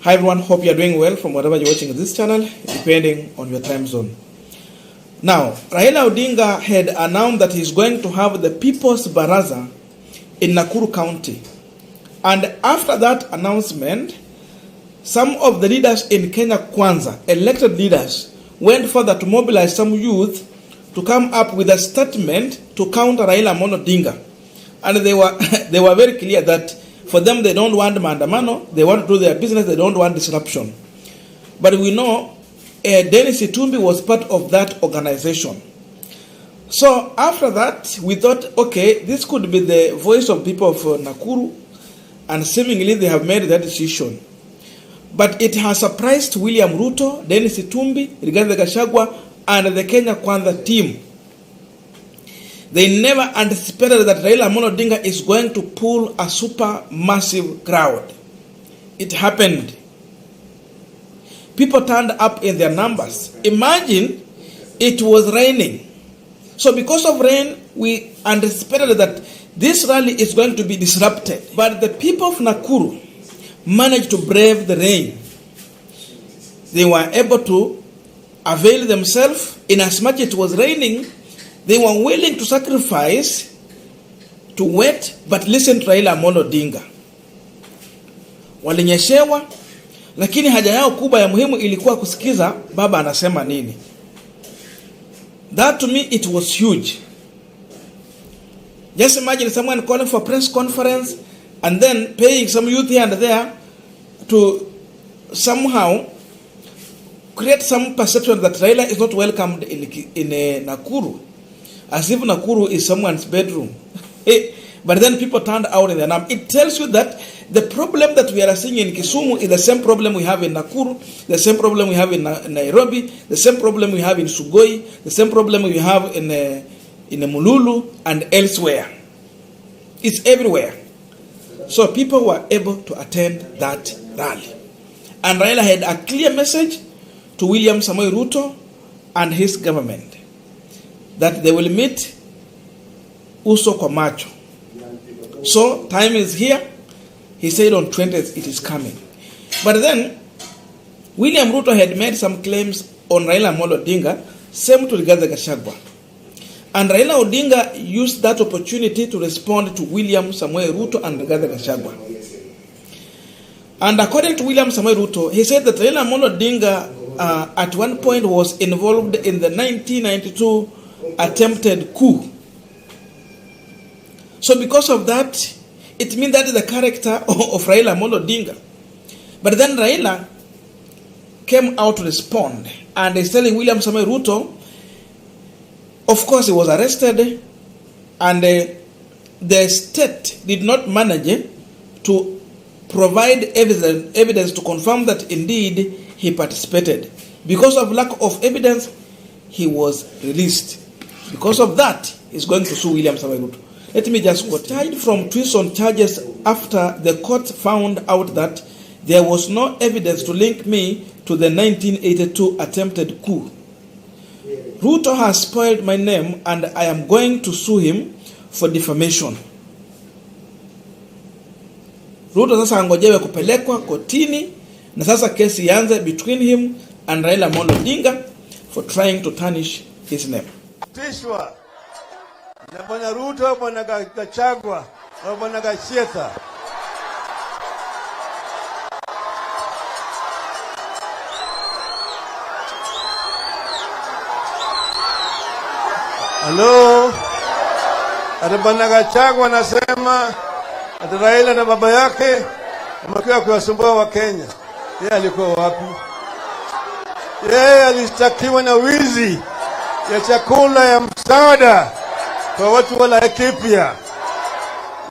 Hi everyone, hope you are doing well from wherever you're watching this channel, depending on your time zone. Now, Raila Odinga had announced that he's going to have the People's Baraza in Nakuru County. And after that announcement, some of the leaders in Kenya Kwanza, elected leaders, went further to mobilize some youth to come up with a statement to counter Raila Odinga. And they were very clear that for them, they don't want maandamano, they want to do their business, they don't want disruption. But we know Dennis Itumbi was part of that organization. So after that, we thought, okay, this could be the voice of people of Nakuru, and seemingly they have made that decision. But it has surprised William Ruto, Dennis Itumbi, Rigathi Gachagua, and the Kenya Kwanza team. They never anticipated that Raila Odinga is going to pull a super massive crowd. It happened. People turned up in their numbers. Imagine it was raining. So because of rain, we anticipated that this rally is going to be disrupted. But the people of Nakuru managed to brave the rain. They were able to avail themselves. In as much it was raining, they were willing to sacrifice to wait, but listen to Raila Odinga. Walinyeshewa, lakini haja yao kubwa ya muhimu ilikuwa kusikiza baba anasema nini. That to me, it was huge. Just imagine someone calling for a press conference and then paying some youth here and there to somehow create some perception that Raila is not welcomed in Nakuru. As if Nakuru is someone's bedroom. But then people turned out in their number. It tells you that the problem that we are seeing in Kisumu is the same problem we have in Nakuru, the same problem we have in Nairobi, the same problem we have in Sugoi, the same problem we have in Mululu and elsewhere. It's everywhere. So people were able to attend that rally. And Raila had a clear message to William Samoei Ruto and his government that they will meet uso kwa macho. So time is here. He said on 20th it is coming. But then William Ruto had made some claims on Raila Odinga, same to Rigathi Gachagua. And Raila Odinga used that opportunity to respond to William Samoei Ruto and Rigathi Gachagua. And according to William Samoei Ruto, he said that Raila Odinga at one point was involved in the 1992 attempted coup. So because of that, it means that is the character of Raila Odinga. But then Raila came out to respond, and he's telling William Samoei Ruto, of course he was arrested, and the state did not manage to provide evidence to confirm that indeed he participated. Because of lack of evidence, he was released. Because of that, he's going to sue William Samoei Ruto. Let me just quote. Retired from treason charges after the court found out that there was no evidence to link me to the 1982 attempted coup. Ruto has spoiled my name and I am going to sue him for defamation. Ruto sasa angojewe kupelekwa kotini na sasa kesi ianze between him and Raila Odinga for trying to tarnish his name. Tishwa na bwana Ruto, bwana Gachagua na bwana Gacheta. Hello, ati bwana Gachagua anasema ati Raila na baba yake wamekuwa kuwasumbua wa Kenya. Yeye alikuwa wapi? Yeye alistakiwa na wizi ya chakula ya msaada kwa watu wala Ethiopia.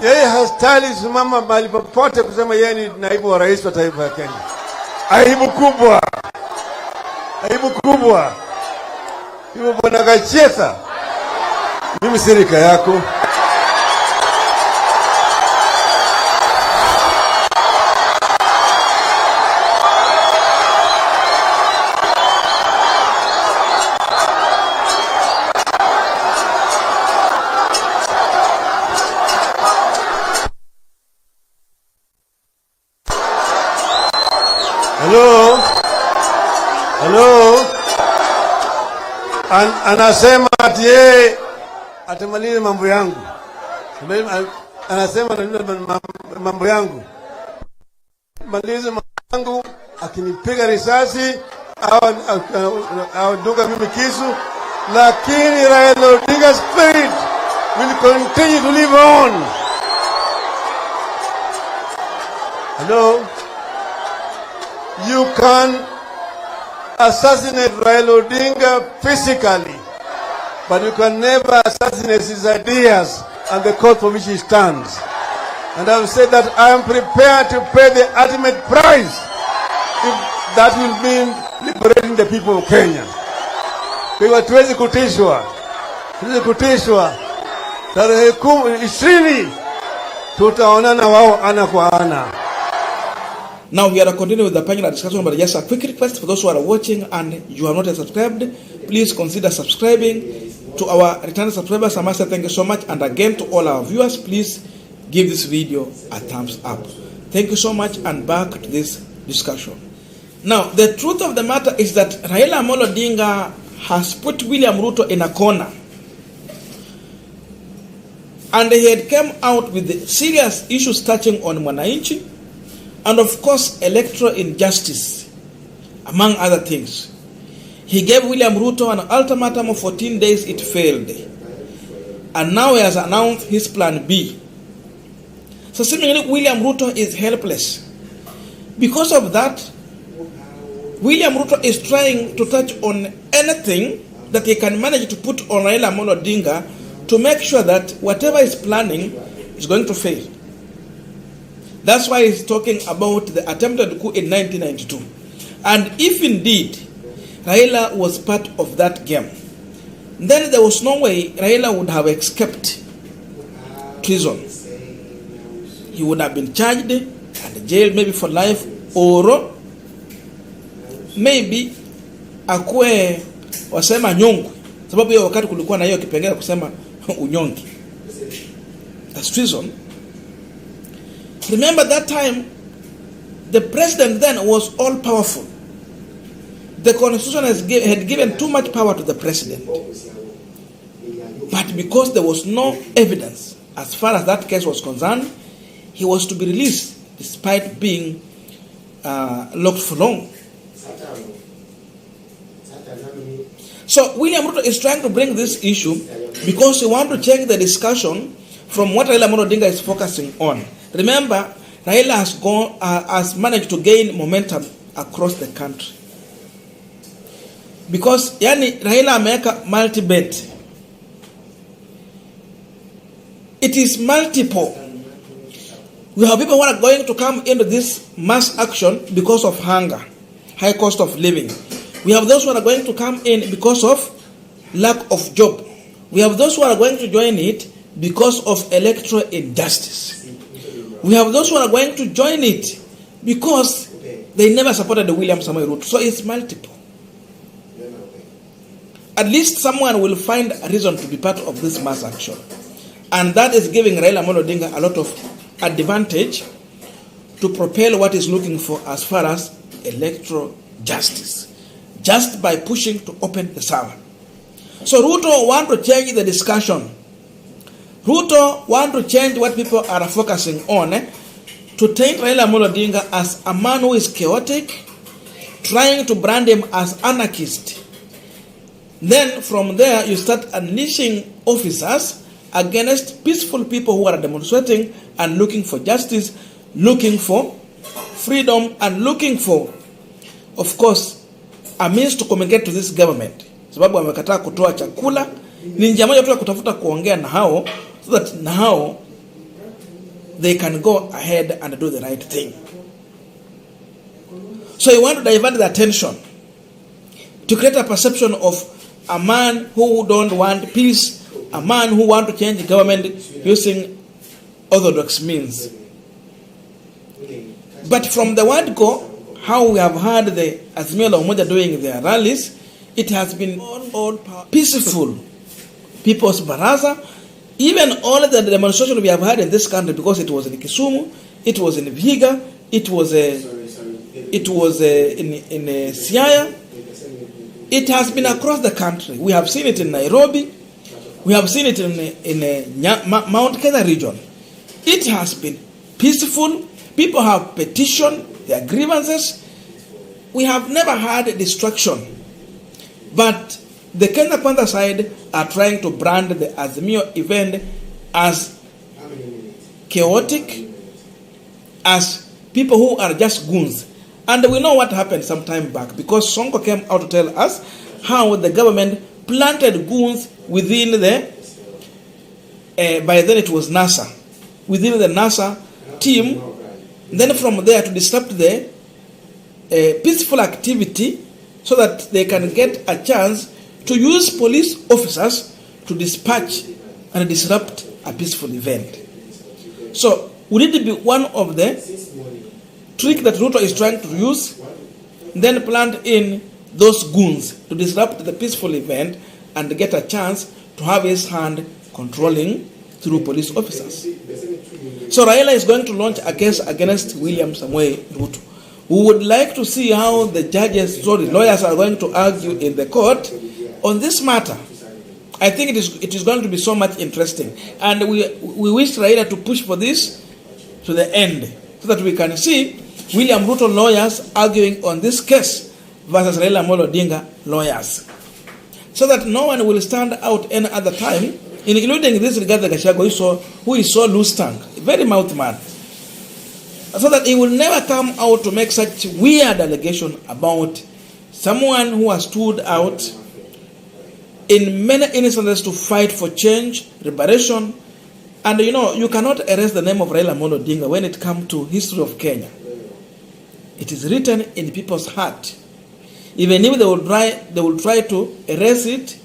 Yeye hastali simama mahali popote kusema yeye ni naibu wa rais wa taifa ya Kenya. Aibu kubwa. Aibu kubwa. Hivyo bwana Gacheta, mimi sirika yako. Hello? Hello? Anasema ati yeye atamaliza mambo yangu. Anasema mambo yangu. Maliza mambo yangu akinipiga risasi au dunga mimi kisu, lakini Raila Odinga's spirit will continue to live on. Hello? You can assassinate Raila Odinga physically, but you can never assassinate his ideas and the cause for which he stands. And I have said that I am prepared to pay the ultimate price if that will mean liberating the people of Kenya. Kwa hiyo hatuwezi kutishwa. Tarehe 20 tutaonana wao ana kwa ana. Now we are continuing with the panel discussion, but just a quick request for those who are watching and you have not yet subscribed, please consider subscribing. To our returning subscribers, I must say thank you so much. And again to all our viewers, please give this video a thumbs up. Thank you so much, and back to this discussion. Now, the truth of the matter is that Raila Amolo Odinga has put William Ruto in a corner. And he had come out with serious issues touching on Mwananchi, and of course electoral injustice, among other things. He gave William Ruto an ultimatum of 14 days. It failed, and now he has announced his plan B. So seemingly William Ruto is helpless. Because of that, William Ruto is trying to touch on anything that he can manage to put on Raila Amolo Odinga to make sure that whatever he's planning is going to fail. That's why he's talking about the attempted coup in 1992. And if indeed Raila was part of that game, then there was no way Raila would have escaped treason. He would have been charged and jailed maybe for life, or maybe akue wasema nyongu, sababu hiyo wakati kulikuwa na hiyo kipengele kusema unyongi. That's treason. Remember that time, the president then was all powerful. The constitution had given too much power to the president. But because there was no evidence as far as that case was concerned, he was to be released despite being locked for long. So William Ruto is trying to bring this issue because he wants to change the discussion from what Raila Amolo Odinga is focusing on. Remember, Raila has managed to gain momentum across the country. Because Raila ameweka multi-bet. It is multiple. We have people who are going to come into this mass action because of hunger, high cost of living. We have those who are going to come in because of lack of job. We have those who are going to join it because of electoral injustice. We have those who are going to join it because they never supported the William Samoei Ruto. So it's multiple. At least someone will find a reason to be part of this mass action. And that is giving Raila Amolo Odinga a lot of advantage to propel what he's looking for as far as electoral justice, just by pushing to open the server. So Ruto want to change the discussion. Ruto want to change what people are focusing on, to take Raila Amolo Odinga as a man who is chaotic, trying to brand him as anarchist. Then from there you start unleashing officers against peaceful people who are demonstrating and looking for justice, looking for freedom, and looking for, of course, a means to communicate to this government. Sababu wamekataa kutoa chakula, ni njia moja tu ya kutafuta kuongea na hao, so that now they can go ahead and do the right thing. So you want to divert the attention to create a perception of a man who don't want peace, a man who want to change the government using orthodox means. But from the word go, how we have heard the Azimio la Umoja doing their rallies, it has been all peaceful. People's baraza, even all the demonstration we have had in this country, because it was in Kisumu, it was in Vihiga, it was it was in Siaya. It has been across the country. We have seen it in Nairobi. We have seen it in Mount Kenya region. It has been peaceful. People have petitioned their grievances. We have never had a destruction. But the Kenya Kwanza side are trying to brand the Azimio event as chaotic, as people who are just goons. And we know what happened some time back, because Sonko came out to tell us how the government planted goons within the, by then it was NASA, within the NASA team, then from there to disrupt the peaceful activity so that they can get a chance to use police officers to dispatch and disrupt a peaceful event. So, would it be one of the tricks that Ruto is trying to use, then plant in those goons to disrupt the peaceful event and get a chance to have his hand controlling through police officers? So Raila is going to launch a case against William Samoei Ruto. We would like to see how the lawyers are going to argue in the court on this matter. I think it is going to be so much interesting. And we wish Raila to push for this to the end, so that we can see William Ruto lawyers arguing on this case versus Raila Amolo Odinga lawyers, so that no one will stand out any other time, including this Rigathi Gachagua, who is so loose tongue, very mouth man, so that he will never come out to make such weird allegation about someone who has stood out in many instances to fight for change, liberation. And you cannot erase the name of Raila Amolo Odinga when it comes to history of Kenya. It is written in people's heart. Even if they will try to erase it,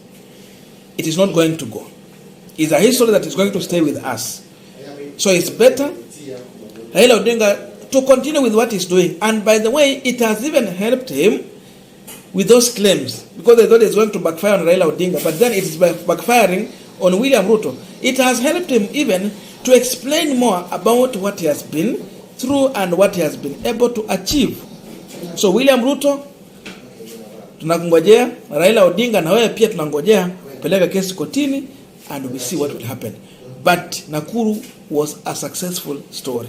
it is not going to go. It's a history that is going to stay with us. So it's better Raila Odinga to continue with what he's doing. And by the way, it has even helped him with those claims, because they thought it's going to backfire on Raila Odinga, but then it is backfiring on William Ruto. It has helped him even to explain more about what he has been through and what he has been able to achieve. So William Ruto, tunakungojea, Raila Odinga na wewe pia tunangojea peleka kesi kotini, and we see what will happen. But Nakuru was a successful story.